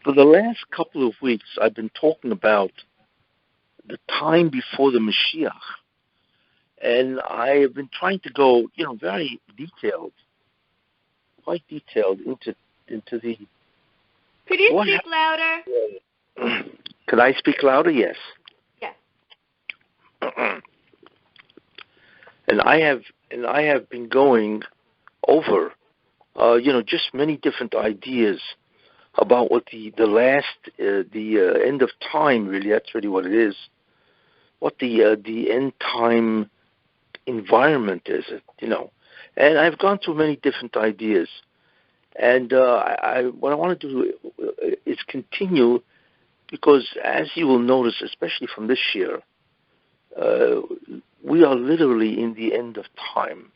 For the last couple of weeks, I've been talking about the time before the Mashiach, and I have been trying to go, very detailed, quite detailed into the. Could you speak louder? Could I speak louder? Yes. Yes. And I have been going over, just many different ideas about what the end of time, really, that's really what it is, what the end time environment is, and I've gone through many different ideas, and what I want to do is continue, because as you will notice, especially from this year, we are literally in the end of time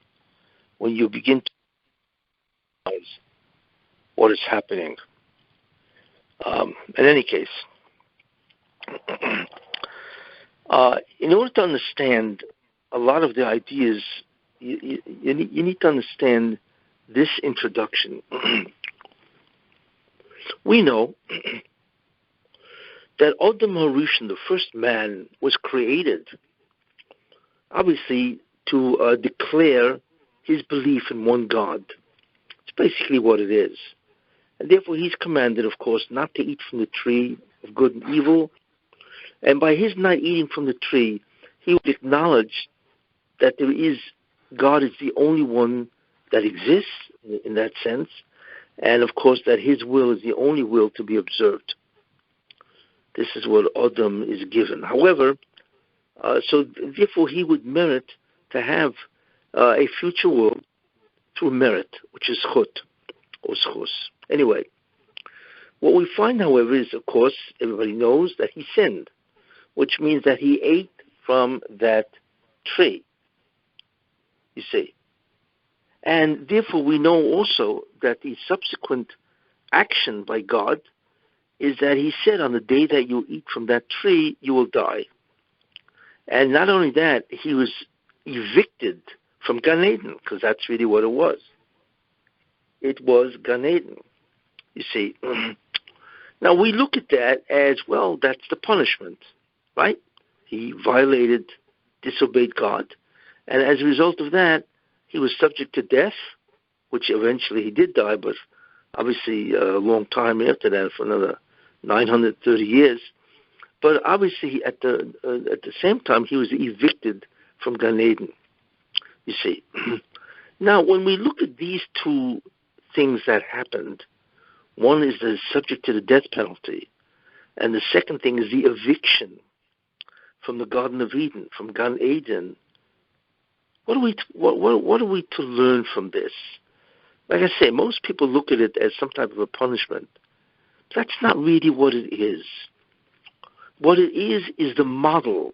when you begin to realize what is happening. In any case, in order to understand a lot of the ideas, you need to understand this introduction. We know that Adam HaRishon, the first man, was created, obviously, to declare his belief in one God. It's basically what it is. And therefore he's commanded, of course, not to eat from the tree of good and evil. And by his not eating from the tree, he would acknowledge that God is the only one that exists in that sense. And of course that his will is the only will to be observed. This is what Adam is given. However, so therefore he would merit to have a future world through merit, which is chut or schus. Anyway, what we find, however, is, of course, everybody knows that he sinned, which means that he ate from that tree, you see. And therefore we know also that the subsequent action by God is that he said, on the day that you eat from that tree, you will die. And not only that, he was evicted from Gan Eden, because that's really what it was. It was Gan Eden, you see. Now we look at that as, well, that's the punishment, right? He violated, disobeyed God, and as a result of that, he was subject to death, which eventually he did die, but obviously a long time after that, for another 930 years. But obviously at the same time, he was evicted from Gan Eden, you see. Now, when we look at these two things that happened, one is the subject to the death penalty, and the second thing is the eviction from the Garden of Eden, from Gan Eden. What are we to learn from this? Like I say, most people look at it as some type of a punishment. That's not really what it is. What it is the model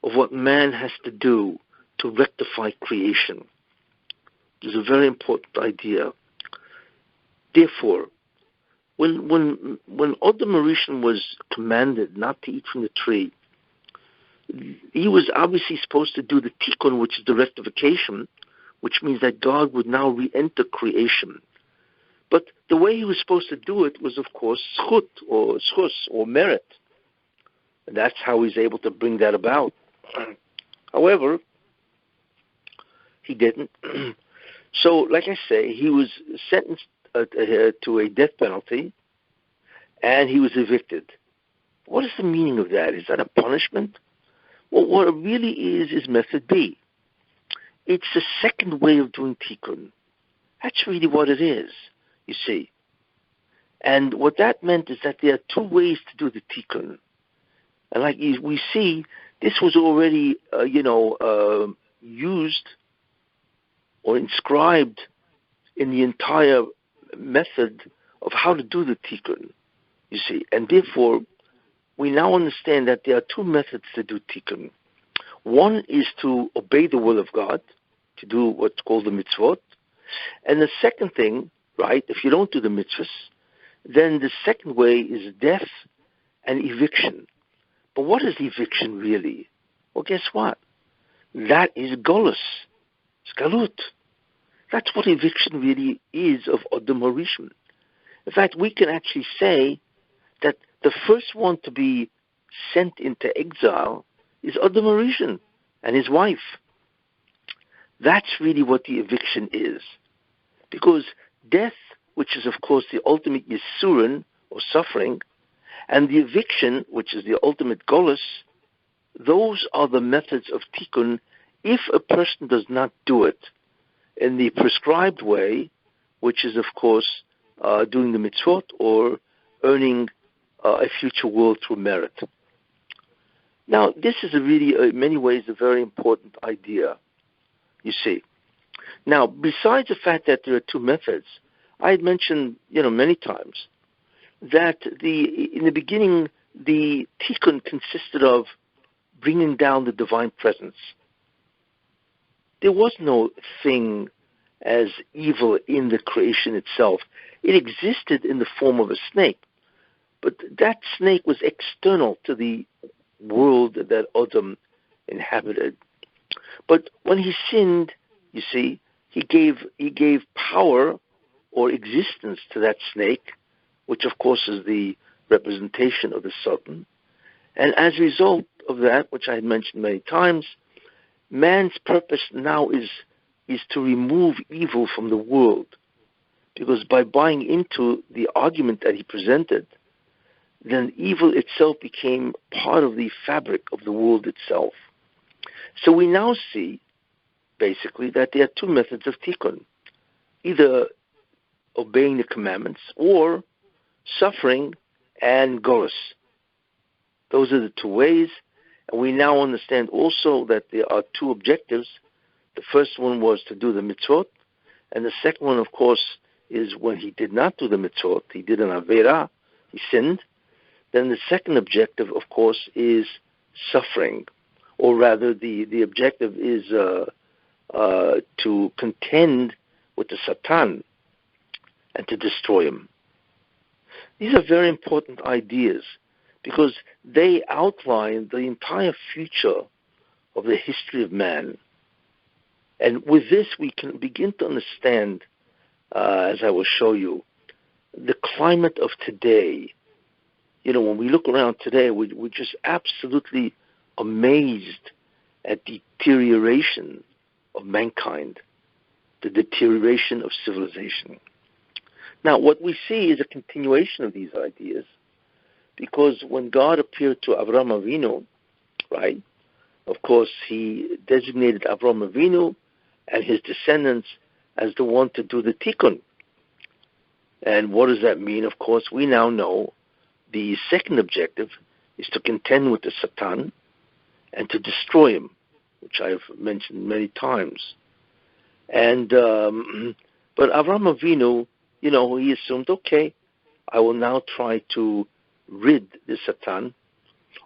of what man has to do to rectify creation. It's a very important idea. Therefore, when Adam HaRishon was commanded not to eat from the tree, he was obviously supposed to do the tikkun, which is the rectification, which means that God would now re-enter creation. But the way he was supposed to do it was, of course, schut or schus or merit. And that's how he's able to bring that about. However, he didn't. So, like I say, he was sentenced to a death penalty, and he was evicted. What is the meaning of that? Is that a punishment? Well, what it really is method B. It's the second way of doing tikkun. That's really what it is, you see. And what that meant is that there are two ways to do the tikkun. And like we see, this was already, used or inscribed in the entire method of how to do the tikkun, you see. And therefore, we now understand that there are two methods to do tikkun. One is to obey the will of God, to do what's called the mitzvot. And the second thing, right, if you don't do the mitzvahs, then the second way is death and eviction. But what is eviction really? Well, guess what? That is golus. It's galut. That's what eviction really is of Adam HaRishon. In fact, we can actually say that the first one to be sent into exile is Adam Rishon and his wife. That's really what the eviction is. Because death, which is of course the ultimate Yisurin, or suffering, and the eviction, which is the ultimate Golus, those are the methods of Tikkun if a person does not do it in the prescribed way, which is of course doing the mitzvot or earning a future world through merit. Now, this is really, in many ways, a very important idea, you see. Now, besides the fact that there are two methods, I had mentioned, many times, that in the beginning, the tikkun consisted of bringing down the divine presence. There was no thing as evil in the creation itself. It existed in the form of a snake, but that snake was external to the world that Adam inhabited. But when he sinned, you see, he gave power or existence to that snake, which of course is the representation of the Satan. And as a result of that, which I had mentioned many times, man's purpose now is to remove evil from the world. Because by buying into the argument that he presented, then evil itself became part of the fabric of the world itself. So we now see, basically, that there are two methods of tikkun. Either obeying the commandments or suffering and golus. Those are the two ways. And we now understand also that there are two objectives. The first one was to do the mitzvot. And the second one, of course, is when he did not do the mitzvot, he did an avera, he sinned. Then the second objective, of course, is suffering. Or rather, the objective is to contend with the Satan and to destroy him. These are very important ideas because they outline the entire future of the history of man. And with this, we can begin to understand, as I will show you, the climate of today. When we look around today, we're just absolutely amazed at the deterioration of mankind, the deterioration of civilization. Now, what we see is a continuation of these ideas, because when God appeared to Avraham Avinu, right, of course, he designated Avraham Avinu and his descendants as the one to do the tikkun. And what does that mean? Of course, we now know the second objective is to contend with the Satan and to destroy him, which I've mentioned many times. And but Avraham Avinu, he assumed, okay, I will now try to rid the Satan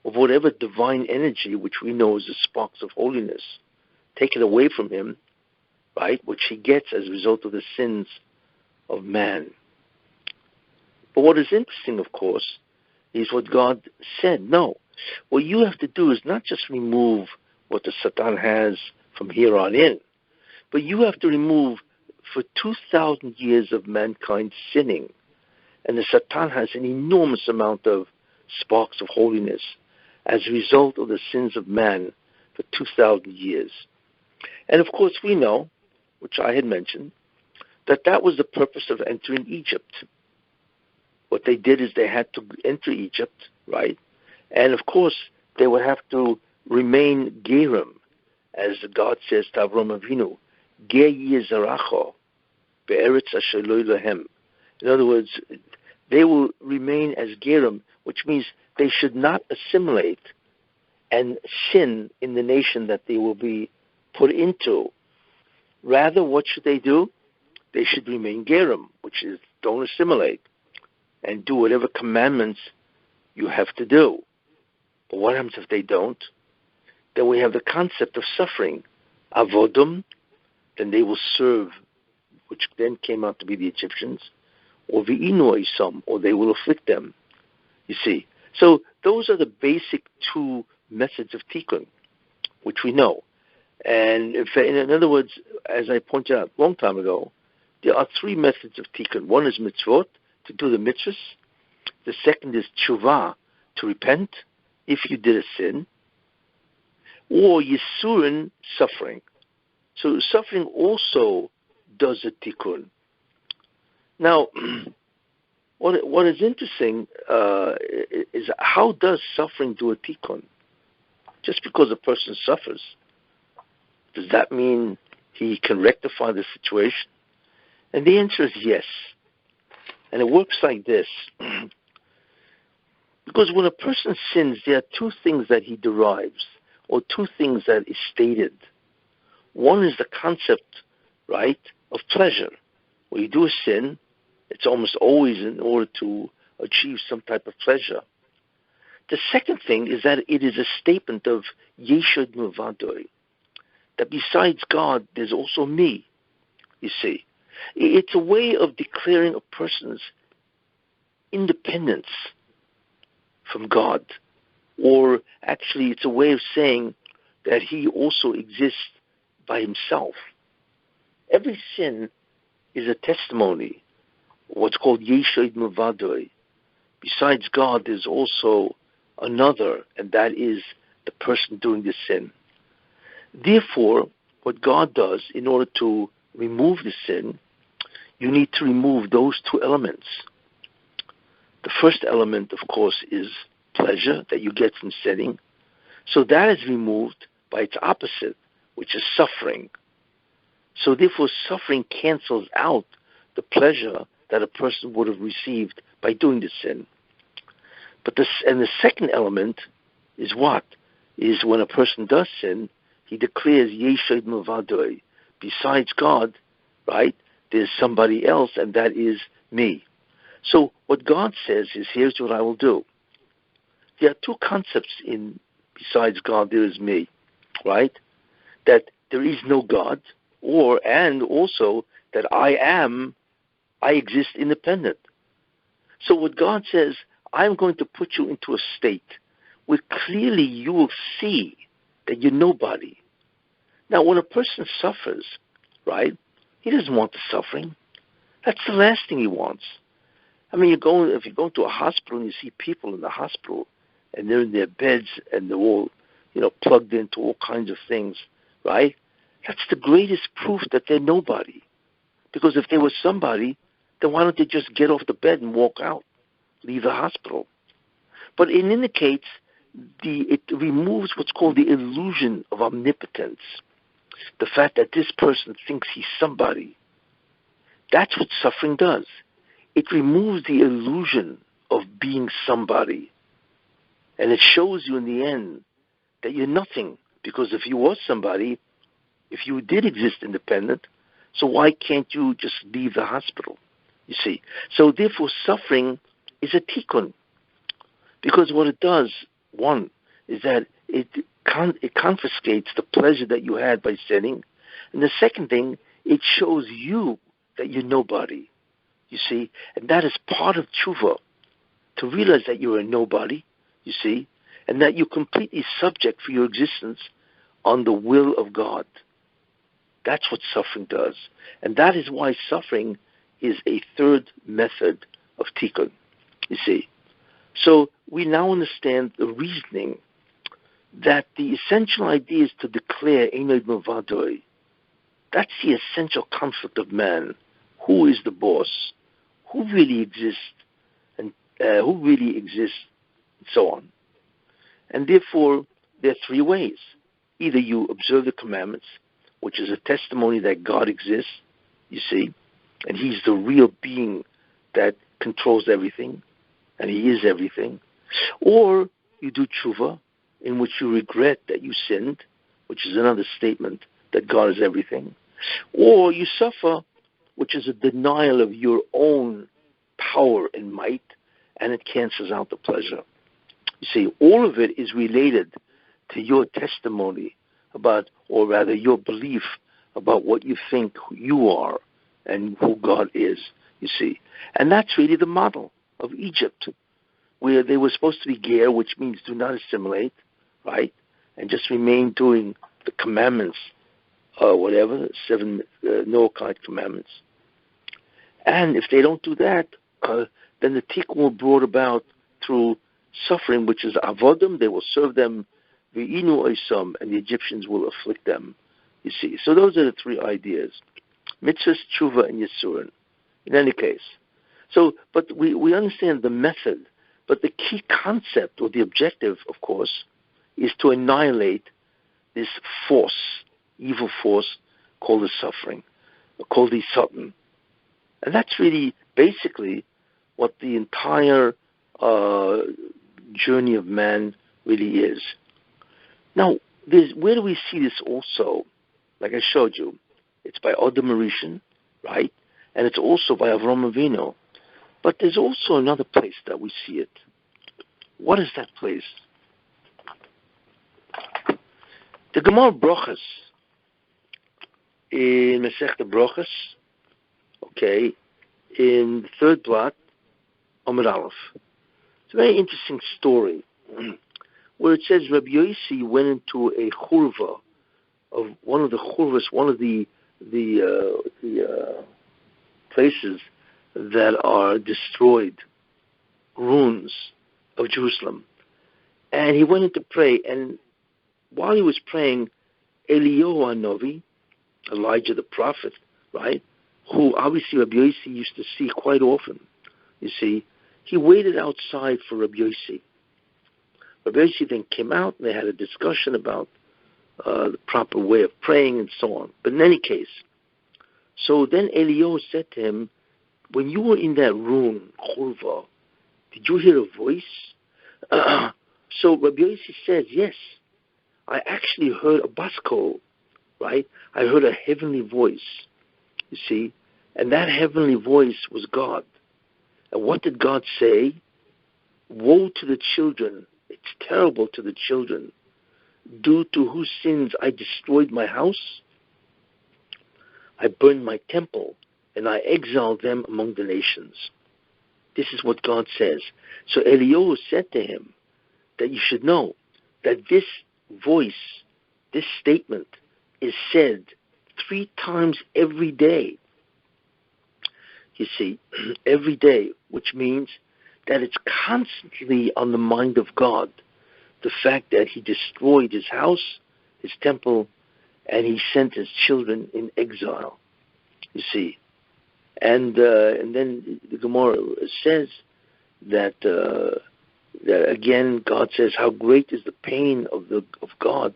of whatever divine energy, which we know is the sparks of holiness, take it away from him, right, which he gets as a result of the sins of man. But what is interesting, of course, is what God said. No, what you have to do is not just remove what the Satan has from here on in, but you have to remove for 2,000 years of mankind sinning. And the Satan has an enormous amount of sparks of holiness as a result of the sins of man for 2,000 years. And of course we know, which I had mentioned, that was the purpose of entering Egypt. What they did is they had to enter Egypt, right? And of course, they would have to remain Gerim, as God says to Avraham Avinu, Ger Yizaracho, Be'eretz Asher Lo Lahem. In other words, they will remain as Gerim, which means they should not assimilate and sin in the nation that they will be put into. Rather, what should they do? They should remain Gerim, which is don't assimilate, and do whatever commandments you have to do. But what happens if they don't? Then we have the concept of suffering. Avodum, then they will serve, which then came out to be the Egyptians, or V'inu Isam, or they will afflict them. You see. So those are the basic two methods of tikkun, which we know. And in other words, as I pointed out a long time ago, there are three methods of tikkun. One is mitzvot, to do the mitzvahs. The second is tshuva, to repent if you did a sin. Or yisurin, suffering. So suffering also does a tikkun. Now, what is interesting is how does suffering do a tikkun? Just because a person suffers, does that mean he can rectify the situation? And the answer is yes. And it works like this. Because when a person sins, there are two things that he derives, or two things that is stated. One is the concept, right, of pleasure. When you do a sin, it's almost always in order to achieve some type of pleasure. The second thing is that it is a statement of Yeshod Muvadoi, that besides God, there's also me, you see. It's a way of declaring a person's independence from God, or actually it's a way of saying that he also exists by himself. Every sin is a testimony, what's called Yeshod Muvadoi. Besides God, there's also another, and that is the person doing the sin. Therefore, what God does in order to remove the sin, you need to remove those two elements. The first element, of course, is pleasure that you get from sinning. So that is removed by its opposite, which is suffering. So therefore, suffering cancels out the pleasure that a person would have received by doing the sin. But the second element is what? Is when a person does sin, he declares Yeshod Muvadoi. Besides God, right, there's somebody else, and that is me. So what God says is, here's what I will do. There are two concepts in besides God, there is me, right? That there is no God, and also that I exist independent. So what God says, I'm going to put you into a state where clearly you will see that you're nobody. Now, when a person suffers, right, he doesn't want the suffering. That's the last thing he wants. I mean, if you go to a hospital and you see people in the hospital and they're in their beds and they're all, plugged into all kinds of things, right? That's the greatest proof that they're nobody. Because if they were somebody, then why don't they just get off the bed and walk out, leave the hospital? But it indicates it removes what's called the illusion of omnipotence. The fact that this person thinks he's somebody. That's what suffering does. It removes the illusion of being somebody. And it shows you in the end that you're nothing. Because if you was somebody, if you did exist independent, so why can't you just leave the hospital? You see. So therefore suffering is a tikkun. Because what it does, one, is that it confiscates the pleasure that you had by sinning. And the second thing, it shows you that you're nobody. You see? And that is part of tshuva, to realize that you're a nobody, you see, and that you're completely subject for your existence on the will of God. That's what suffering does. And that is why suffering is a third method of tikkun, you see. So we now understand the reasoning that the essential idea is to declare Einod Mavadoi. That's the essential conflict of man. Who is the boss? Who really exists? And so on. And therefore, there are three ways. Either you observe the commandments, which is a testimony that God exists, you see, and he's the real being that controls everything, and he is everything. Or you do tshuva, in which you regret that you sinned, which is another statement that God is everything. Or you suffer, which is a denial of your own power and might, and it cancels out the pleasure. You see, all of it is related to your testimony about, or rather your belief about what you think you are and who God is, you see. And that's really the model of Egypt, where they were supposed to be ger, which means do not assimilate, right, and just remain doing the commandments, whatever, 7 Noahide commandments. And if they don't do that, then the tikkun will be brought about through suffering, which is avodim. They will serve them, ve'inu oisam, and the Egyptians will afflict them. You see, so those are the three ideas: mitzvahs, tshuva, and yisurin. In any case, so but we understand the method, but the key concept or the objective, of course, is to annihilate this force, evil force called the suffering, called the Satan. And that's really basically what the entire journey of man really is. Now, where do we see this also? Like I showed you, it's by Adam Arishan, right? And it's also by Avram Avinu. But there's also another place that we see it. What is that place? The Gemara Brochus in Masechta Brochus, okay, in the third blot, Amud Aleph. It's a very interesting story where it says Rabbi Yossi went into a churva of one of the churvas, one of the places that are destroyed, ruins of Jerusalem, and he went in to pray. And while he was praying, Eliyahu Hanavi, Elijah the prophet, right, who obviously Rabbi Yossi used to see quite often, you see, he waited outside for Rabbi Yossi. Rabbi Yossi then came out, and they had a discussion about the proper way of praying and so on. But in any case, so then Eliyahu said to him, when you were in that room, churva, did you hear a voice? So Rabbi Yossi says, yes, I actually heard a baskol, right? I heard a heavenly voice, you see, and that heavenly voice was God. And what did God say? Woe to the children, it's terrible to the children, due to whose sins I destroyed my house, I burned my temple, and I exiled them among the nations. This is what God says. So Eliyahu said to him that you should know that this voice, this statement, is said 3 times every day. You see, every day, which means that it's constantly on the mind of God, the fact that he destroyed his house, his temple, and he sent his children in exile, you see. And then the Gemara says that again, God says, how great is the pain of God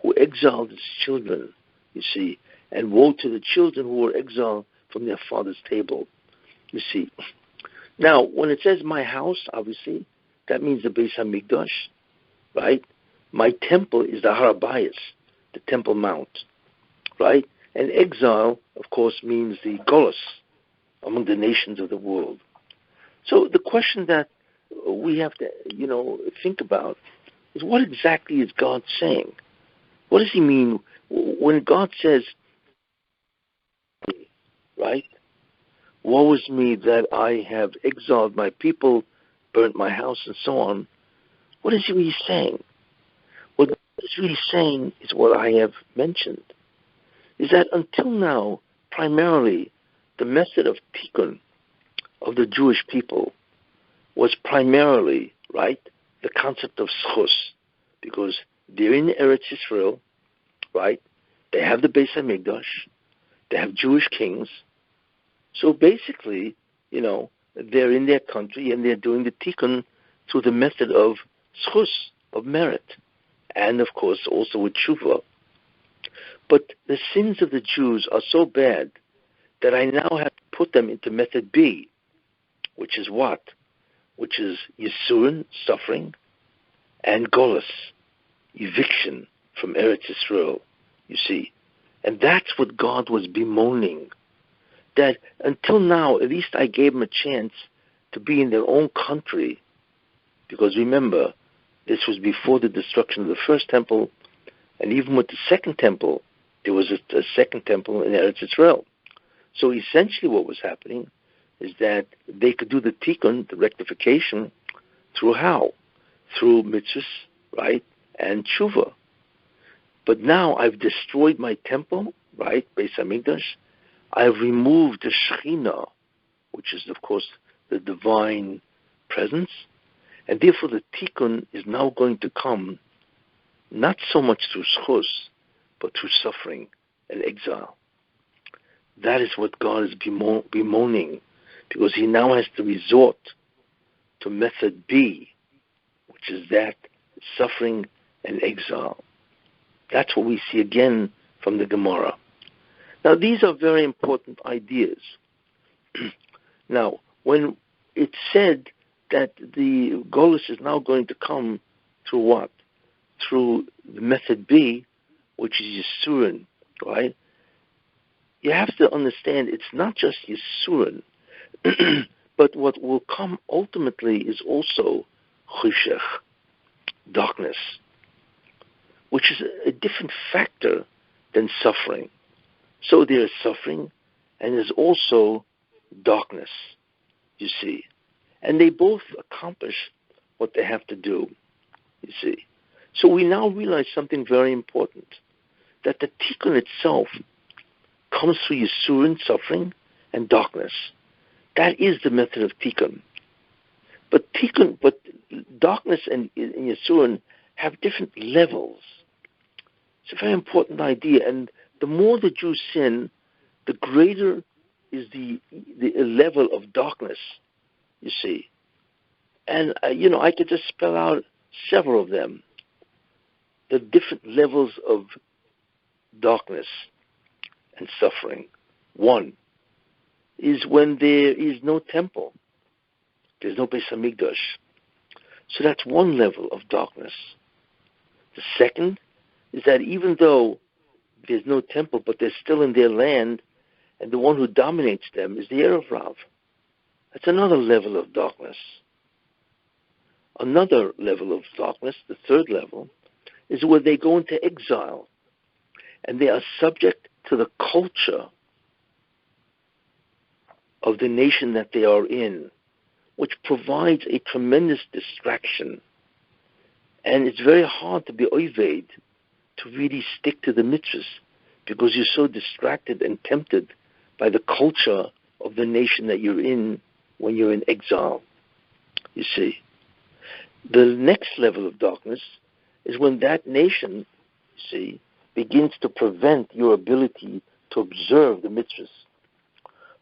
who exiled his children, you see, and woe to the children who were exiled from their father's table, you see. Now, when it says my house, obviously, that means the Beis HaMikdash, right? My temple is the Har HaBayis, the Temple Mount, right? And exile, of course, means the Golus among the nations of the world. So the question that we have to, think about is what exactly is God saying? What does he mean when God says, right? Woe is me that I have exiled my people, burnt my house, and so on. What is he really saying? What he's really saying is what I have mentioned, is that until now, primarily, the method of tikkun of the Jewish people was primarily, right, the concept of schus, because they're in Eretz Yisrael, right? They have the Beis HaMikdash, they have Jewish kings. So basically, they're in their country and they're doing the tikkun through the method of schus, of merit, and of course also with tshuva. But the sins of the Jews are so bad that I now have to put them into method B, which is what? Which is Yisurin, suffering, and Golus, eviction from Eretz Yisrael, you see. And that's what God was bemoaning, that until now, at least I gave them a chance to be in their own country, because remember, this was before the destruction of the first temple, and even with the second temple, there was a second temple in Eretz Yisrael. So essentially what was happening is that they could do the tikkun, the rectification, through how? Through mitzvahs, right, and tshuva. But now I've destroyed my temple, right, Beis HaMikdash. I've removed the Shekhinah, which is, of course, the divine presence, and therefore the tikkun is now going to come not so much through schus, but through suffering and exile. That is what God is bemoaning, because he now has to resort to method B, which is that suffering and exile. That's what we see again from the Gemara. Now, these are very important ideas. Now, when it's said that the Golus is now going to come through what? Through the method B, which is Yisurin, right? You have to understand it's not just Yisurin, but what will come ultimately is also Choshech, darkness, which is a different factor than suffering. So there is suffering, and there's also darkness, you see. And they both accomplish what they have to do, you see. So we now realize something very important, that the tikkun itself comes through Yisurin, suffering, and darkness. That is the method of tikkun. But darkness and Yisurin have different levels. It's a very important idea, and the more the Jews sin, the greater is the level of darkness, you see. And, I could just spell out several of them. The different levels of darkness and suffering. One is when there is no temple. There's no Beis Hamikdash. So that's one level of darkness. The second is that even though there's no temple, but they're still in their land, and the one who dominates them is the Erev Rav. That's another level of darkness. Another level of darkness, the third level, is where they go into exile, and they are subject to the culture of the nation that they are in, which provides a tremendous distraction. And it's very hard to be oived, to really stick to the mitzvahs, because you're so distracted and tempted by the culture of the nation that you're in when you're in exile, you see. The next level of darkness is when that nation, you see, begins to prevent your ability to observe the mitzvahs.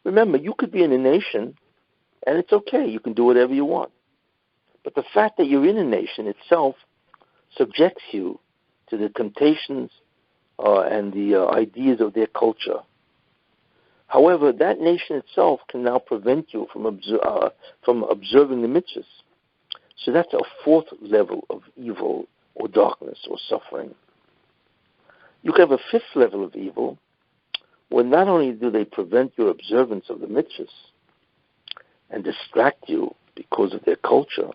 Remember, you could be in a nation, and it's okay, you can do whatever you want. But the fact that you're in a nation itself subjects you to the temptations and the ideas of their culture. However, that nation itself can now prevent you from observing the mitzvahs. So that's a fourth level of evil or darkness or suffering. You can have a fifth level of evil, where not only do they prevent your observance of the mitzvahs and distract you because of their culture,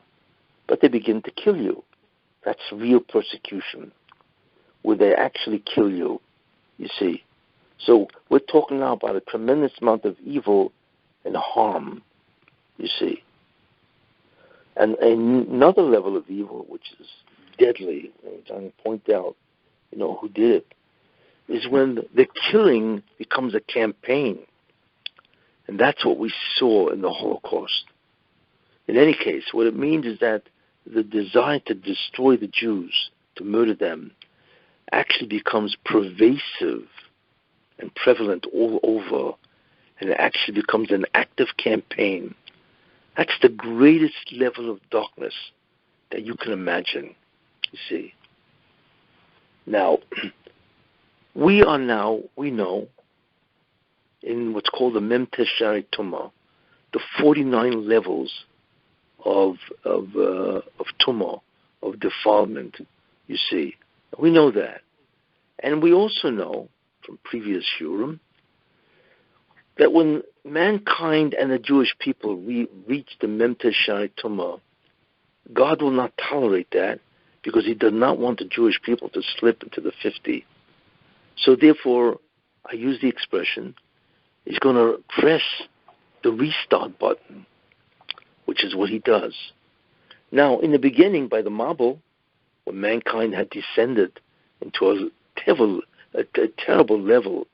but they begin to kill you. That's real persecution, where they actually kill you, you see. So we're talking now about a tremendous amount of evil and harm, you see. And another level of evil, which is deadly, I'm trying to point out, who did it, is when the killing becomes a campaign. And that's what we saw in the Holocaust. In any case, what it means is that the desire to destroy the Jews, to murder them, actually becomes pervasive and prevalent all over, and it actually becomes an active campaign. That's the greatest level of darkness that you can imagine, you see. Now, we know, in what's called the Mem Teshari Tumah, the 49 levels of Tumah, of defilement, you see. We know that. And we also know from previous Shurim that when mankind and the Jewish people reach the Mem Teshari Tumah, God will not tolerate that, because he does not want the Jewish people to slip into the 50. So therefore, I use the expression, he's going to press the restart button, which is what he does. Now, in the beginning, by the Mabul, when mankind had descended into a terrible level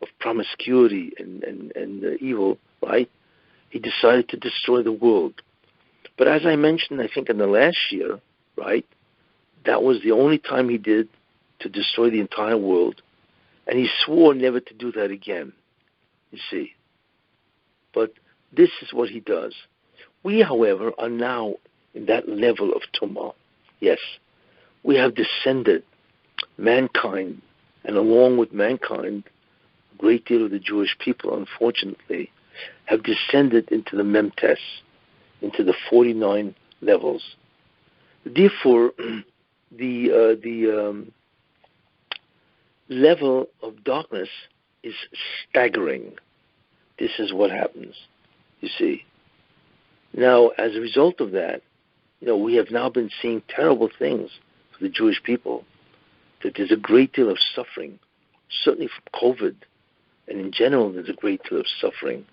of promiscuity and evil, right? he decided to destroy the world. But as I mentioned, I think in the last year, right, that was the only time he did to destroy the entire world. And he swore never to do that again, you see. But this is what he does. We, however, are now in that level of tumah. Yes, we have descended, mankind, and along with mankind, a great deal of the Jewish people, unfortunately, have descended into the Memtes, into the 49 levels. Therefore, the level of darkness is staggering. This is what happens, you see. Now, as a result of that, we have now been seeing terrible things for the Jewish people, that there's a great deal of suffering, certainly from COVID, and in general there's a great deal of suffering,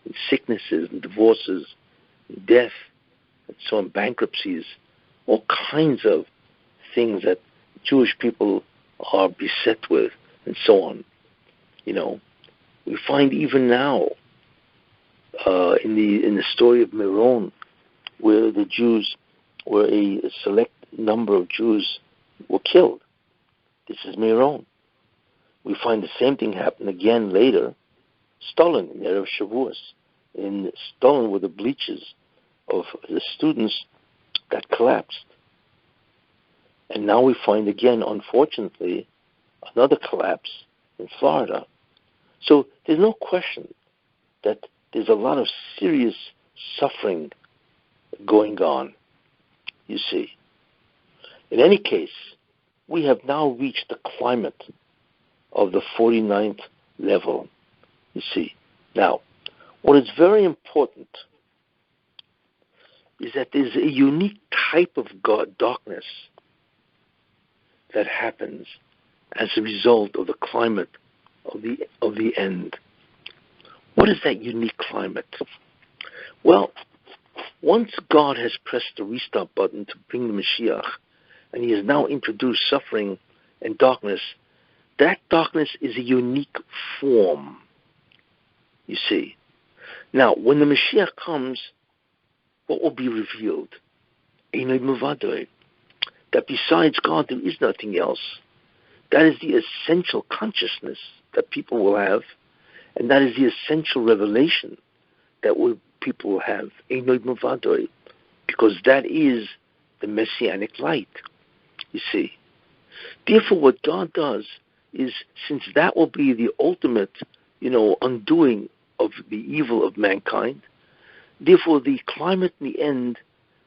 and sicknesses, and divorces, and death, and so on, bankruptcies, all kinds of things that Jewish people are beset with, and so on. We find even now in the story of Meron, where the Jews, where a select number of Jews were killed. This is Meron. We find the same thing happen again later. Stalin in Erev Shavuos, in Stalin, where the bleachers of the students got collapsed. And now we find again, unfortunately, another collapse in Florida. So there's no question that there's a lot of serious suffering going on, you see. In any case, we have now reached the climate of the 49th level, you see. Now, what is very important is that there's a unique type of darkness that happens as a result of the climate of the end. What is that unique climate? Well, once God has pressed the restart button to bring the Mashiach, and he has now introduced suffering and darkness, that darkness is a unique form, you see. Now, when the Mashiach comes, what will be revealed? Einod Mavadoi. That besides God, there is nothing else. That is the essential consciousness that people will have, and that is the essential revelation that people will have. Einod Mavadoi. Because that is the Messianic light, you see. Therefore, what God does is, since that will be the ultimate, undoing of the evil of mankind, therefore the climate in the end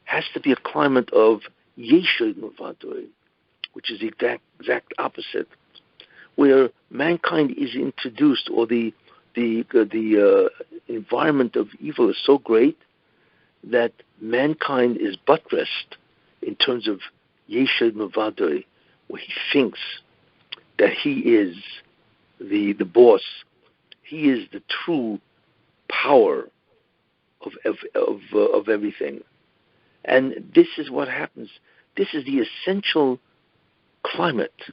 has to be a climate of Yeshod Mavadoi, which is the exact opposite, where mankind is introduced, or the environment of evil is so great that mankind is buttressed in terms of Yeshod Mavadoi, where he thinks that he is the boss, he is the true power of everything. And this is what happens. This is the essential climate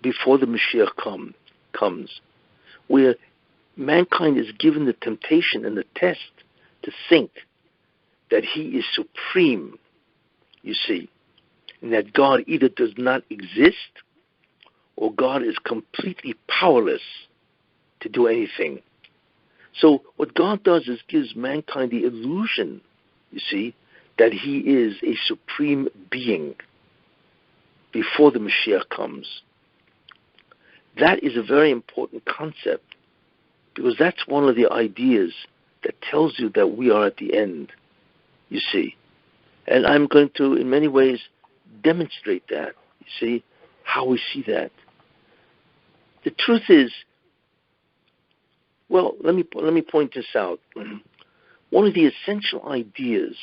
before the Mashiach comes, where mankind is given the temptation and the test to think that he is supreme, you see, and that God either does not exist or God is completely powerless to do anything. So what God does is gives mankind the illusion, you see, that he is a supreme being before the Mashiach comes. That is a very important concept, because that's one of the ideas that tells you that we are at the end, you see. And I'm going to, in many ways, demonstrate that, you see, how we see that. The truth is, well, let me point this out. One of the essential ideas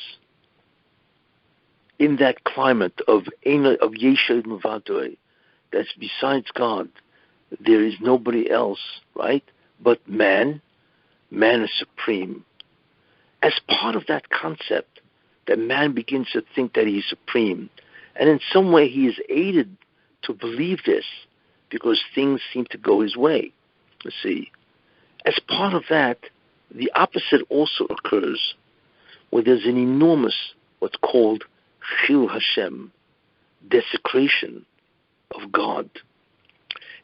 in that climate of Yeshod Mavadoi, that's besides God, there is nobody else, right? But man is supreme. As part of that concept, that man begins to think that he's supreme, and in some way he is aided to believe this because things seem to go his way, you see. As part of that, the opposite also occurs, where there's an enormous, what's called Chil Hashem, desecration of God.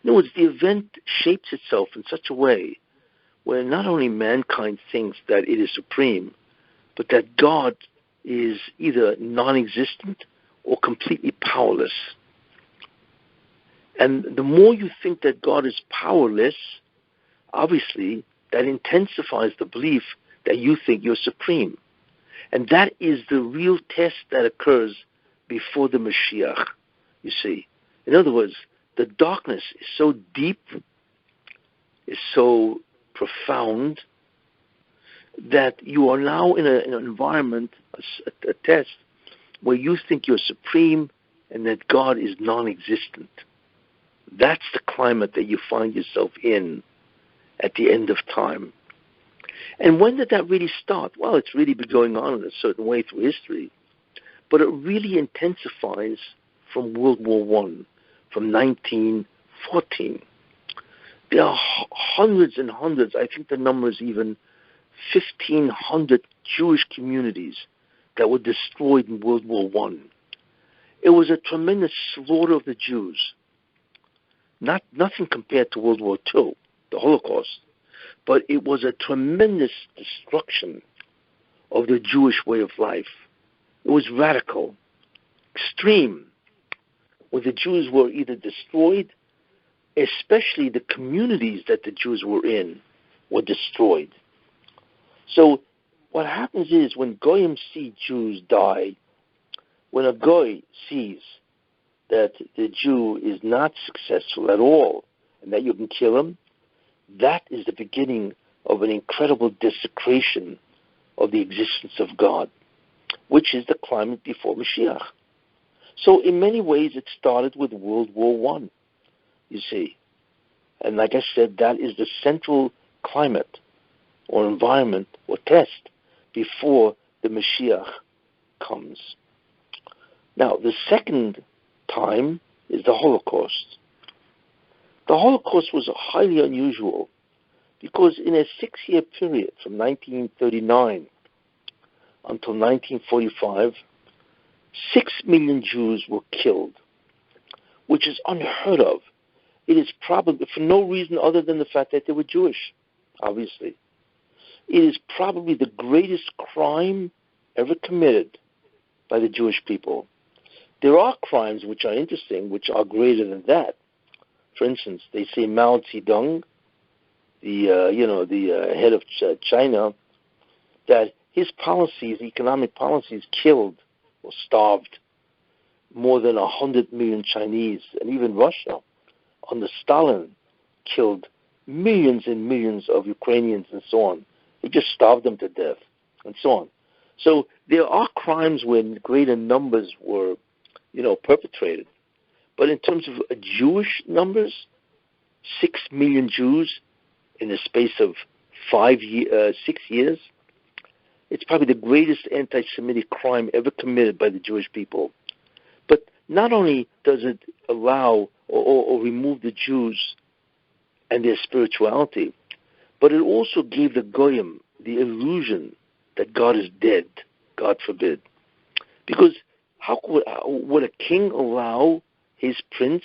In other words, the event shapes itself in such a way where not only mankind thinks that it is supreme, but that God is either non-existent or completely powerless. And the more you think that God is powerless, obviously that intensifies the belief that you think you're supreme. And that is the real test that occurs before the Mashiach, you see. In other words, the darkness is so deep, is so profound, that you are now in an environment, a test, where you think you're supreme and that God is non-existent. That's the climate that you find yourself in at the end of time. And when did that really start? Well, it's really been going on in a certain way through history, but it really intensifies from World War I, from 1914. There are hundreds and hundreds, I think the number is even 1,500 Jewish communities that were destroyed in World War I. It was a tremendous slaughter of the Jews. Nothing compared to World War II, the Holocaust, but it was a tremendous destruction of the Jewish way of life. It was radical, extreme, where the Jews were either destroyed, especially the communities that the Jews were in were destroyed. So what happens is when Goyim see Jews die, when a Goy sees that the Jew is not successful at all and that you can kill him, that is the beginning of an incredible desecration of the existence of God, which is the climate before Mashiach. So in many ways it started with World War I, you see. And like I said, that is the central climate or environment or test before the Mashiach comes. Now, the second time is the Holocaust. The Holocaust was highly unusual because in a 6-year period from 1939 until 1945, 6 million Jews were killed, which is unheard of. It is probably for no reason other than the fact that they were Jewish, obviously. It is probably the greatest crime ever committed by the Jewish people. There are crimes which are interesting, which are greater than that. For instance, they say Mao Zedong, the head of China, that his policies, economic policies, killed or starved more than 100 million Chinese, and even Russia, under Stalin, killed millions and millions of Ukrainians and so on. He just starved them to death and so on. So there are crimes when greater numbers were, perpetrated. But in terms of Jewish numbers, 6 million Jews in the space of 6 years, it's probably the greatest anti-Semitic crime ever committed by the Jewish people. But not only does it allow or remove the Jews and their spirituality, but it also gave the Goyim the illusion that God is dead, God forbid. Because how would a king allow his prince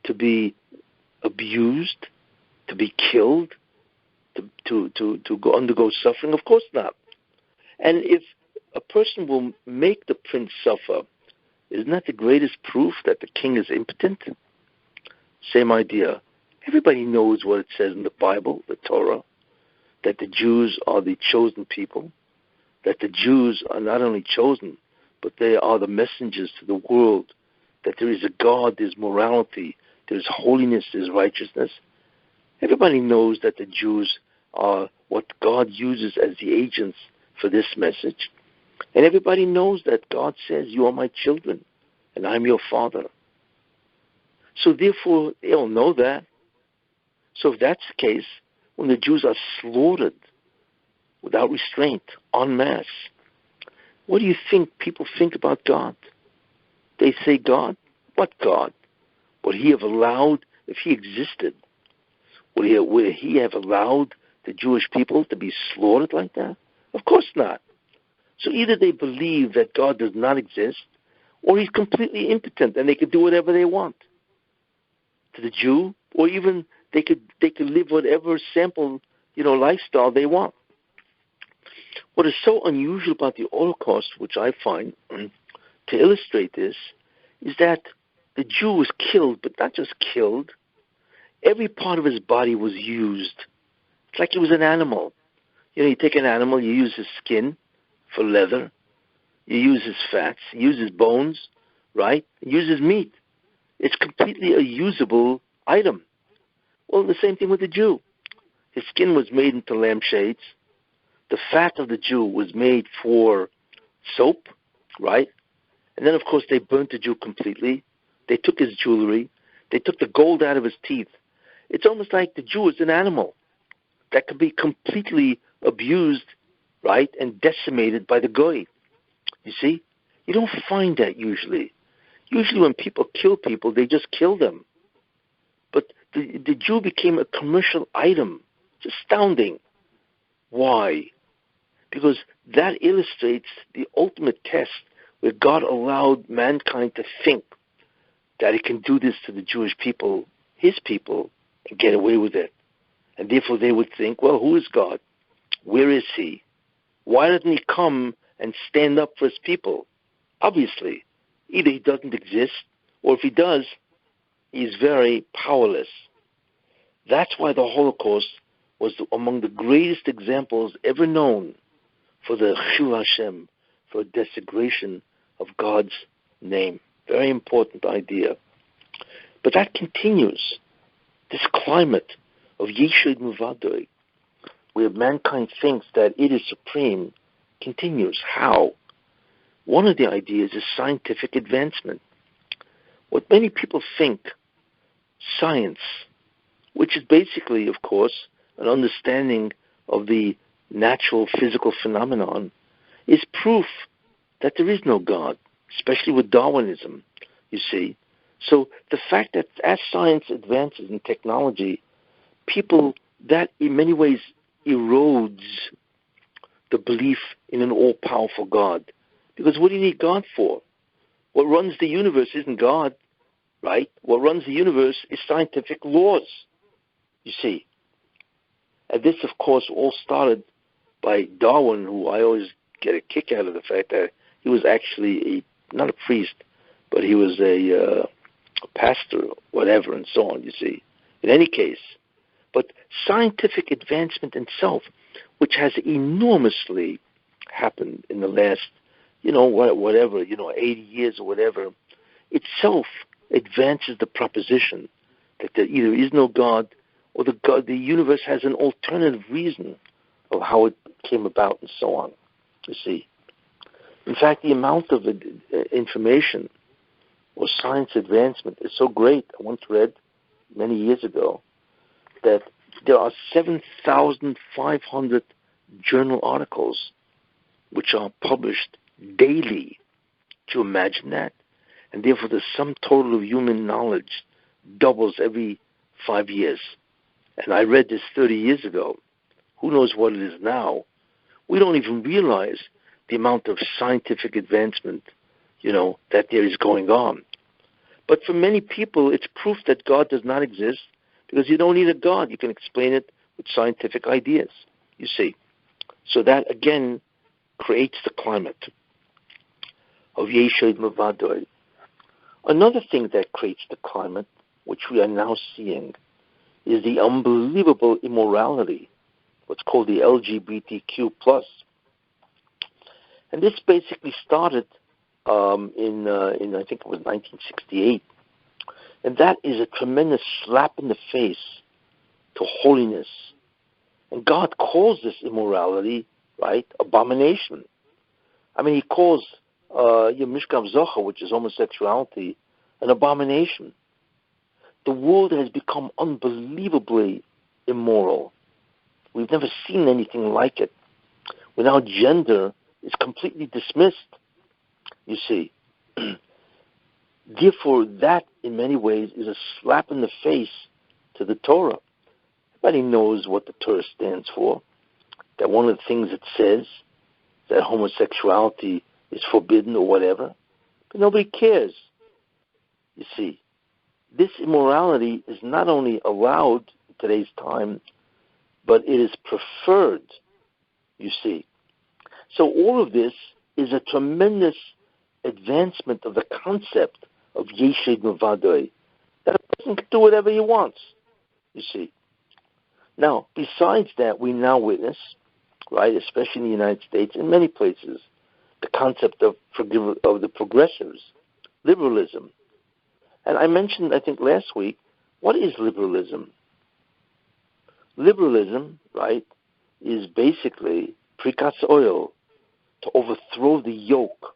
to be abused, to be killed, to undergo suffering? Of course not. And if a person will make the prince suffer, isn't that the greatest proof that the king is impotent? Same idea. Everybody knows what it says in the Bible, the Torah, that the Jews are the chosen people, that the Jews are not only chosen, but they are the messengers to the world, that there is a God, there's morality, there's holiness, there's righteousness. Everybody knows that the Jews are what God uses as the agents for this message. And everybody knows that God says, you are my children, and I'm your father. So therefore, they all know that. So if that's the case, when the Jews are slaughtered without restraint, en masse, what do you think people think about God? They say, God? What God? Would he have allowed, if he existed, would he have allowed the Jewish people to be slaughtered like that? Of course not. So either they believe that God does not exist, or he's completely impotent and they could do whatever they want to the Jew, or even they could live whatever sample, lifestyle they want. What is so unusual about the Holocaust, which I find to illustrate this, is that the Jew was killed, but not just killed. Every part of his body was used. It's like he was an animal. You take an animal, you use his skin for leather, you use his fats, you use his bones, right? You use his meat. It's completely a usable item. Well, the same thing with the Jew. His skin was made into lampshades. The fat of the Jew was made for soap, right? And then, of course, they burnt the Jew completely. They took his jewelry. They took the gold out of his teeth. It's almost like the Jew is an animal that could be completely abused, right, and decimated by the goy. You see? You don't find that usually. Usually when people kill people, they just kill them. But the Jew became a commercial item. It's astounding. Why? Because that illustrates the ultimate test where God allowed mankind to think that he can do this to the Jewish people, his people, and get away with it. And therefore they would think, well, who is God? Where is he? Why doesn't he come and stand up for his people? Obviously, either he doesn't exist, or if he does, he's very powerless. That's why the Holocaust was among the greatest examples ever known for the Chil Hashem, for desecration of God's name. Very important idea. But that continues. This climate of Yeshud Muvadoi, where mankind thinks that it is supreme, continues. How? One of the ideas is scientific advancement. What many people think science, which is basically, of course, an understanding of the natural physical phenomenon, is proof that there is no God, especially with Darwinism, you see. So the fact that as science advances in technology, people, that in many ways erodes the belief in an all-powerful God. Because what do you need God for? What runs the universe isn't God, right? What runs the universe is scientific laws, you see. And this, of course, all started by Darwin, who I always get a kick out of the fact that he was actually not a priest, but he was a pastor, whatever, and so on, you see. In any case, but scientific advancement itself, which has enormously happened in the last, 80 years or whatever, itself advances the proposition that there either is no God or the universe has an alternative reason of how it came about and so on, you see. In fact, the amount of information or science advancement is so great. I once read many years ago that there are 7,500 journal articles which are published daily. Do you imagine that? And therefore the sum total of human knowledge doubles every 5 years. And I read this 30 years ago. Who knows what it is now? We don't even realize the amount of scientific advancement, that there is going on. But for many people, it's proof that God does not exist, because you don't need a God. You can explain it with scientific ideas, you see. So that, again, creates the climate of Yeshud Mavadoi. Another thing that creates the climate, which we are now seeing, is the unbelievable immorality, what's called the LGBTQ+. And this basically started in I think it was 1968. And that is a tremendous slap in the face to holiness. And God calls this immorality, right, abomination. I mean, he calls Mishkav Zocha, which is homosexuality, an abomination. The world has become unbelievably immoral. We've never seen anything like it. Where now gender is completely dismissed, you see. Therefore, that, in many ways, is a slap in the face to the Torah. Everybody knows what the Torah stands for, that one of the things it says that homosexuality is forbidden or whatever, but nobody cares. You see, this immorality is not only allowed in today's time, but it is preferred, you see. So all of this is a tremendous advancement of the concept of Yeshid Mavadoi, that a person can do whatever he wants, you see. Now, besides that, we now witness, right, especially in the United States, in many places, the concept of the progressives, liberalism. And I mentioned, I think last week, what is liberalism? Liberalism, right, is basically prikas oil, to overthrow the yoke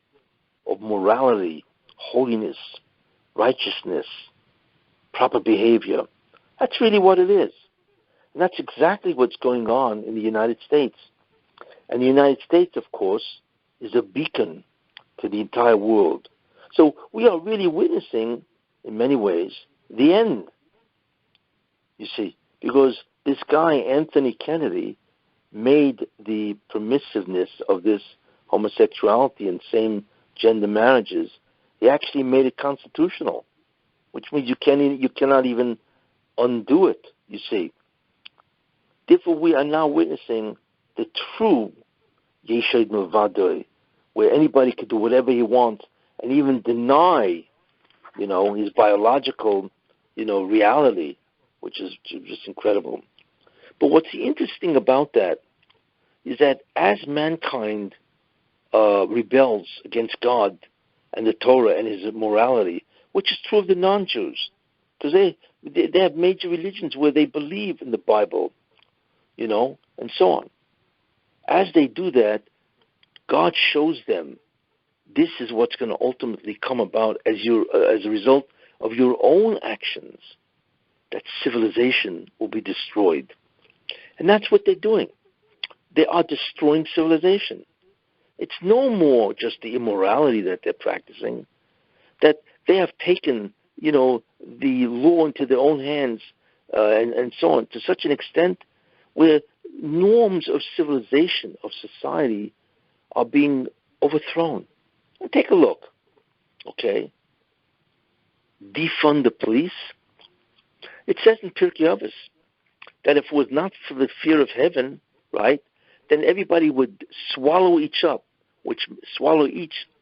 of morality, holiness, righteousness, proper behavior. That's really what it is. And that's exactly what's going on in the United States. And the United States, of course, is a beacon to the entire world. So we are really witnessing, in many ways, the end. You see, because this guy, Anthony Kennedy, made the permissiveness of this homosexuality and same-gender marriages, he actually made it constitutional, which means you cannot even undo it, you see. Therefore, we are now witnessing the true Yeshid Mavadoi, where anybody could do whatever he wants and even deny, his biological, reality, which is just incredible. But what's interesting about that is that as mankind rebels against God and the Torah and his morality, which is true of the non-Jews, because they have major religions where they believe in the Bible, and so on. As they do that, God shows them this is what's going to ultimately come about as a result of your own actions, that civilization will be destroyed. And that's what they're doing. They are destroying civilization. It's no more just the immorality that they're practicing, that they have taken, the law into their own hands and so on, to such an extent where norms of civilization, of society, are being overthrown. And take a look, okay? Defund the police. It says in Pirkei Avos that if it was not for the fear of heaven, right, then everybody would swallow each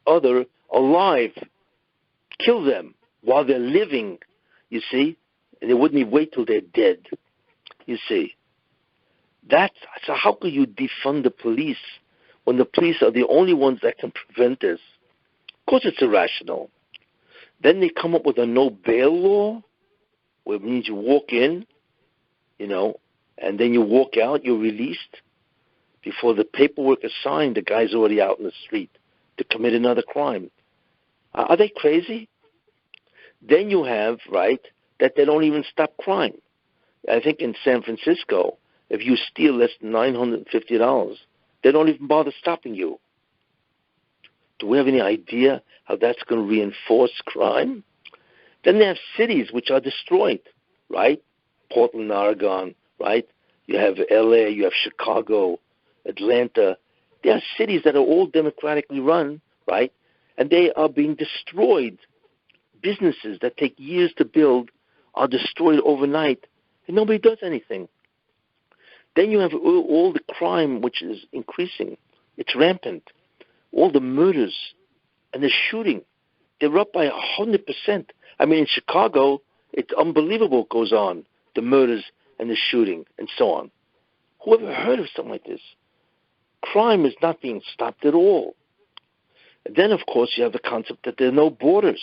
other alive, kill them while they're living, you see, and they wouldn't even wait till they're dead, you see. So how could you defund the police when the police are the only ones that can prevent this? Of course it's irrational. Then they come up with a no bail law, where it means you walk in, and then you walk out, you're released. Before the paperwork is signed, the guy's already out in the street to commit another crime. Are they crazy? Then you have, right, that they don't even stop crime. I think in San Francisco, if you steal less than $950, they don't even bother stopping you. Do we have any idea how that's going to reinforce crime? Then they have cities which are destroyed, right? Portland, Oregon, right? You have LA, you have Chicago, Atlanta. There are cities that are all democratically run, right? And they are being destroyed. Businesses that take years to build are destroyed overnight, and nobody does anything. Then you have all the crime which is increasing. It's rampant. All the murders and the shooting, they're up by 100%. I mean, in Chicago, it's unbelievable what goes on, the murders and the shooting and so on. Who ever heard of something like this? Crime is not being stopped at all. And then, of course, you have the concept that there are no borders.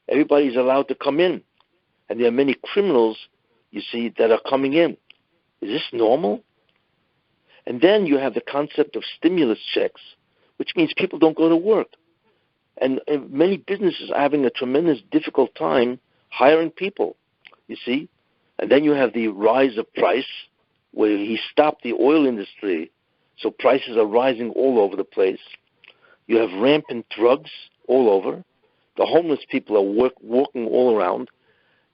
Everybody's allowed to come in. And there are many criminals, you see, that are coming in. Is this normal? And then you have the concept of stimulus checks, which means people don't go to work. And many businesses are having a tremendous difficult time hiring people, you see. And then you have the rise of price, where he stopped the oil industry, so prices are rising all over the place. You have rampant drugs all over. The homeless people are walking all around.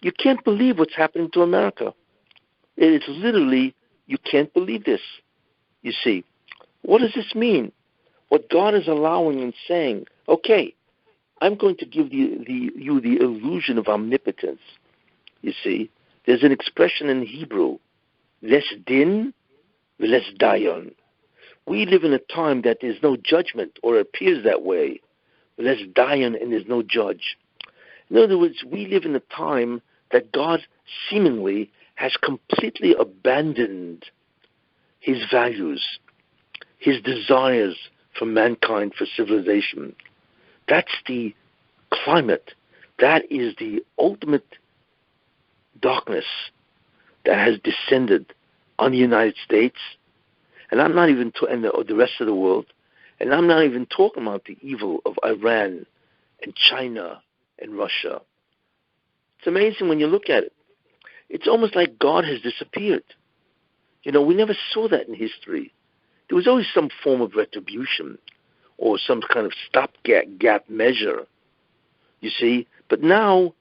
You can't believe what's happening to America. It is literally, you can't believe this. You see, what does this mean? What God is allowing and saying, okay, I'm going to give you the illusion of omnipotence. You see, there's an expression in Hebrew, les din, les dayan. We live in a time that there's no judgment, or appears that way. Les dayan, and there's no judge. In other words, we live in a time that God seemingly has completely abandoned his values, his desires for mankind, for civilization. That's the climate. That is the ultimate darkness that has descended on the United States, and I'm not even and the rest of the world, and I'm not even talking about the evil of Iran and China and Russia. It's amazing when you look at it. It's almost like God has disappeared. You know, we never saw that in history. There was always some form of retribution or some kind of stopgap measure, you see. But now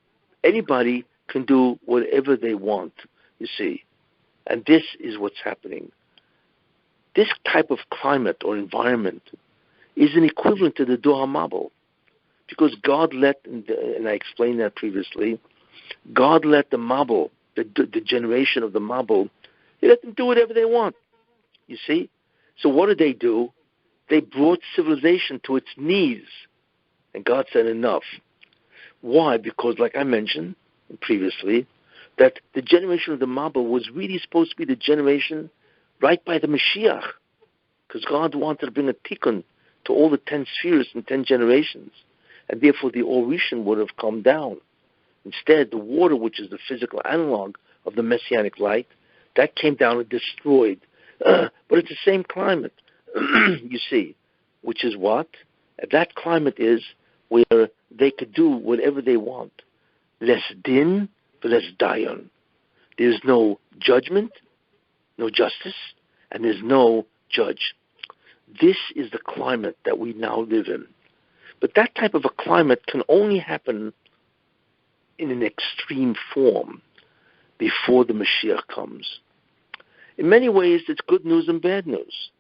anybody can do whatever they want, you see. And this is what's happening. This type of climate or environment is an equivalent to the Dor HaMabul, because God let, and I explained that previously, God let the Mabul, the generation of the Mabul, He let them do whatever they want, you see. So what did they do? They brought civilization to its knees, and God said enough. Why? Because, like I mentioned previously, that the generation of the Mabul was really supposed to be the generation right by the Mashiach, because God wanted to bring a tikkun to all the 10 spheres and 10 generations, and therefore the Orishan would have come down. Instead, the water, which is the physical analog of the Messianic light, that came down and destroyed. But it's the same climate, you see, which is what? That climate is where they could do whatever they want. Less din, but less dayan. There's no judgment, no justice, and there's no judge. This is the climate that we now live in. But that type of a climate can only happen in an extreme form before the Mashiach comes. In many ways, it's good news and bad news,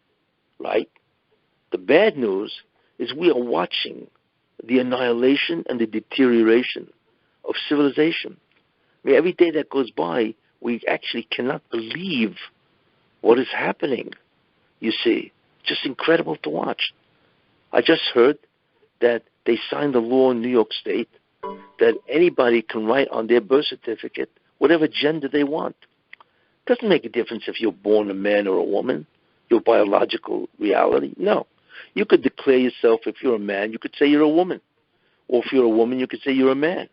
right? The bad news is we are watching the annihilation and the deterioration of civilization. I mean, every day that goes by, we actually cannot believe what is happening, you see. Just incredible to watch. I just heard that they signed a law in New York State that anybody can write on their birth certificate whatever gender they want. Doesn't make a difference if you're born a man or a woman, your biological reality. No. You could declare yourself, if you're a man, you could say you're a woman. Or if you're a woman, you could say you're a man.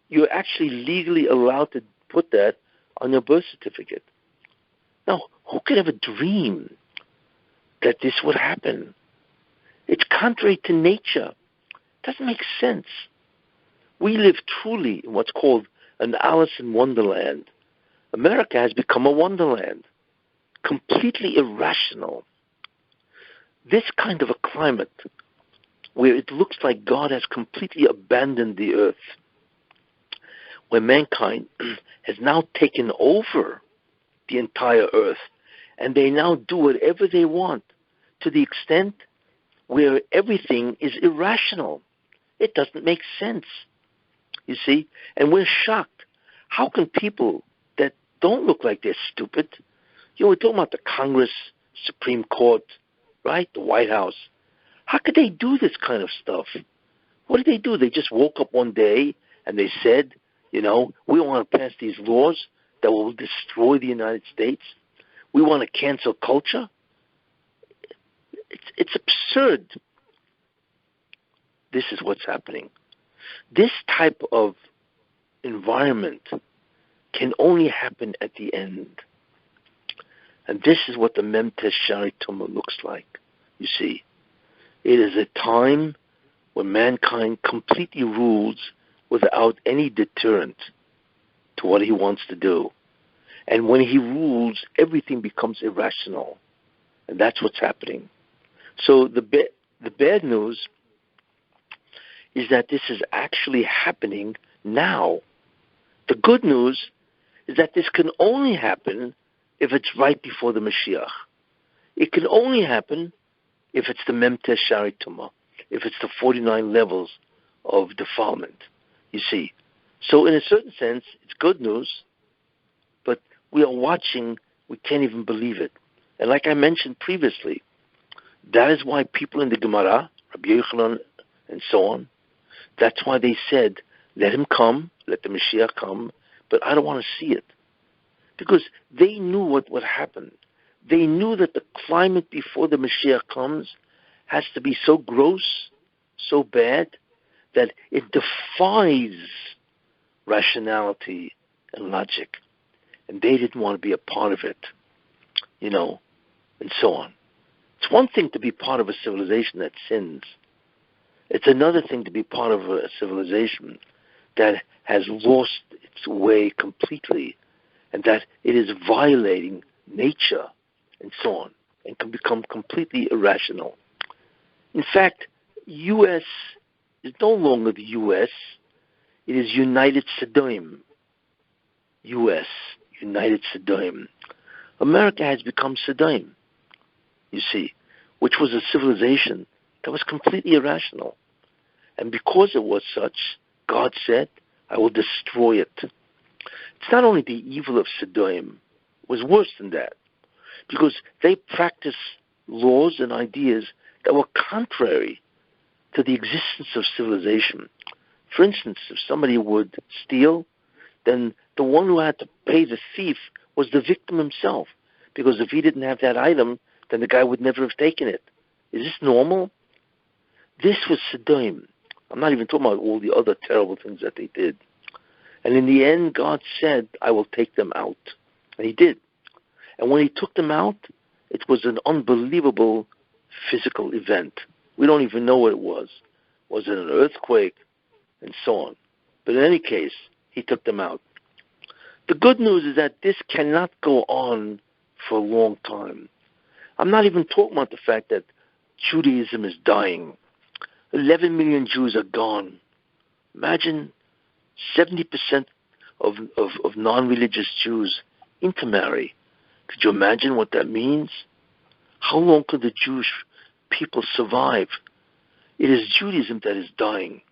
You're actually legally allowed to put that on your birth certificate. Now, who could ever dream that this would happen? It's contrary to nature. It doesn't make sense. We live truly in what's called an Alice in Wonderland. America has become a wonderland, completely irrational. This kind of a climate, where it looks like God has completely abandoned the earth, where mankind has now taken over the entire earth, and they now do whatever they want, to the extent where everything is irrational. It doesn't make sense, you see? And we're shocked. How can people that don't look like they're stupid, you know, we're talking about the Congress, Supreme Court, right, the White House, how could they do this kind of stuff? What did they do? They just woke up one day and they said, you know, we want to pass these laws that will destroy the United States. We want to cancel culture. It's absurd. This is what's happening. This type of environment can only happen at the end. And this is what the Mem Tes Shari Tumah looks like, you see. It is a time when mankind completely rules without any deterrent to what he wants to do. And when he rules, everything becomes irrational. And that's what's happening. So the bad news is that this is actually happening now. The good news is that this can only happen if it's right before the Mashiach. It can only happen if it's the Memtes Shari Tumah, if it's the 49 levels of defilement, you see. So in a certain sense, it's good news, but we are watching, we can't even believe it. And like I mentioned previously, that is why people in the Gemara, Rabbi Yochanan and so on, that's why they said, let him come, let the Mashiach come, but I don't want to see it. Because they knew what would happen. They knew that the climate before the Mashiach comes has to be so gross, so bad, that it defies rationality and logic. And they didn't want to be a part of it, and so on. It's one thing to be part of a civilization that sins. It's another thing to be part of a civilization that has lost its way completely and that it is violating nature and so on and can become completely irrational. In fact, U.S. is no longer the U.S. It is United Sodom. U.S., United Sodom. America has become Sodom, you see, which was a civilization that was completely irrational. And because it was such, God said, I will destroy it. It's not only the evil of Sodom, it was worse than that, because they practiced laws and ideas that were contrary to the existence of civilization. For instance, if somebody would steal, then the one who had to pay the thief was the victim himself, because if he didn't have that item, then the guy would never have taken it. Is this normal? This was Sodom. I'm not even talking about all the other terrible things that they did. And in the end, God said, I will take them out. And he did. And when he took them out, it was an unbelievable physical event. We don't even know what it was. Was it an earthquake? And so on. But in any case, he took them out. The good news is that this cannot go on for a long time. I'm not even talking about the fact that Judaism is dying. 11 million Jews are gone. Imagine 70% of non-religious Jews intermarry. Could you imagine what that means? How long could the Jewish people survive? It is Judaism that is dying.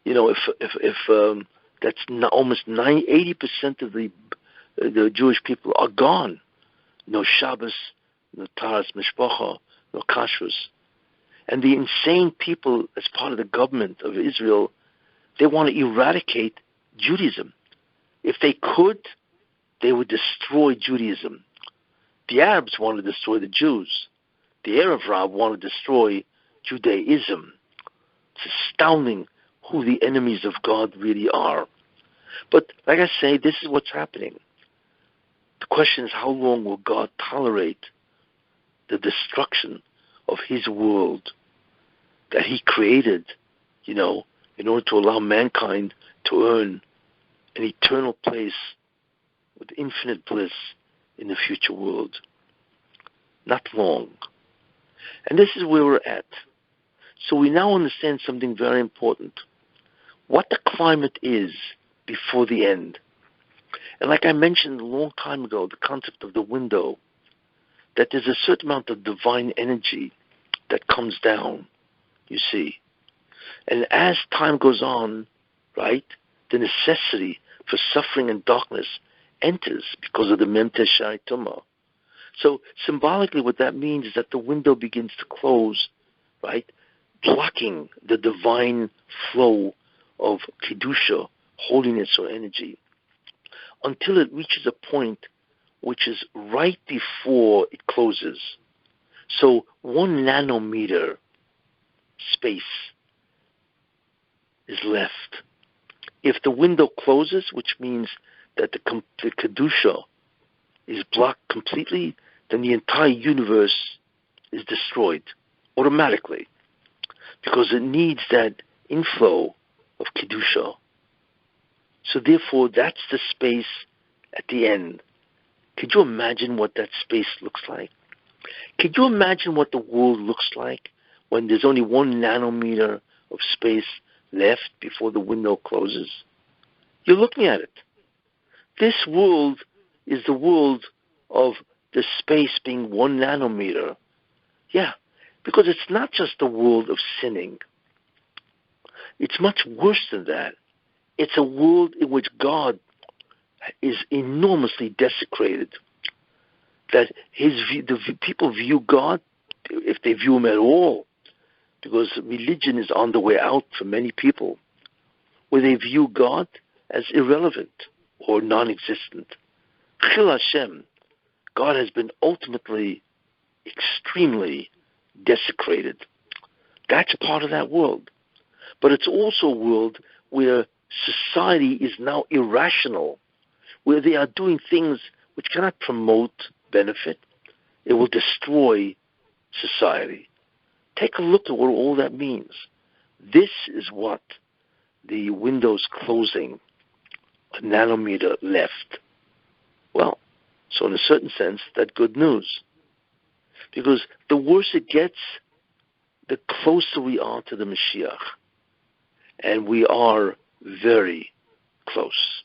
If that's almost 80% of the Jewish people are gone. No Shabbos, no Taras Mishpacha, no Kashrus. And the insane people, as part of the government of Israel, they want to eradicate Judaism. If they could, they would destroy Judaism. The Arabs want to destroy the Jews. The Arab want to destroy Judaism. It's astounding who the enemies of God really are. But like I say, this is what's happening. The question is, how long will God tolerate the destruction of his world that he created, in order to allow mankind to earn an eternal place with infinite bliss in the future world? Not long. And this is where we're at. So we now understand something very important. What the climate is before the end. And like I mentioned a long time ago, the concept of the window, that there's a certain amount of divine energy that comes down, you see. And as time goes on, right, the necessity for suffering and darkness enters because of the Memtes Shari Tumah. So symbolically what that means is that the window begins to close, right, blocking the divine flow of Kedusha, holiness or energy, until it reaches a point which is right before it closes. So 1 nanometer space is left. If the window closes, which means that the Kedusha is blocked completely, then the entire universe is destroyed automatically, because it needs that inflow of Kedusha. So therefore, that's the space at the end. Could you imagine what that space looks like? Could you imagine what the world looks like when there's only 1 nanometer of space left before the window closes? You're looking at it. This world is the world of the space being 1 nanometer. Yeah, because it's not just the world of sinning. It's much worse than that. It's a world in which God is enormously desecrated. That people view God, if they view him at all, because religion is on the way out for many people, where they view God as irrelevant or non-existent. Chil Hashem, God has been ultimately, extremely desecrated. That's part of that world. But it's also a world where society is now irrational, where they are doing things which cannot promote benefit. It will destroy society. Take a look at what all that means. This is what the window's closing, a nanometer left. Well, so in a certain sense, that's good news. Because the worse it gets, the closer we are to the Mashiach. And we are very close.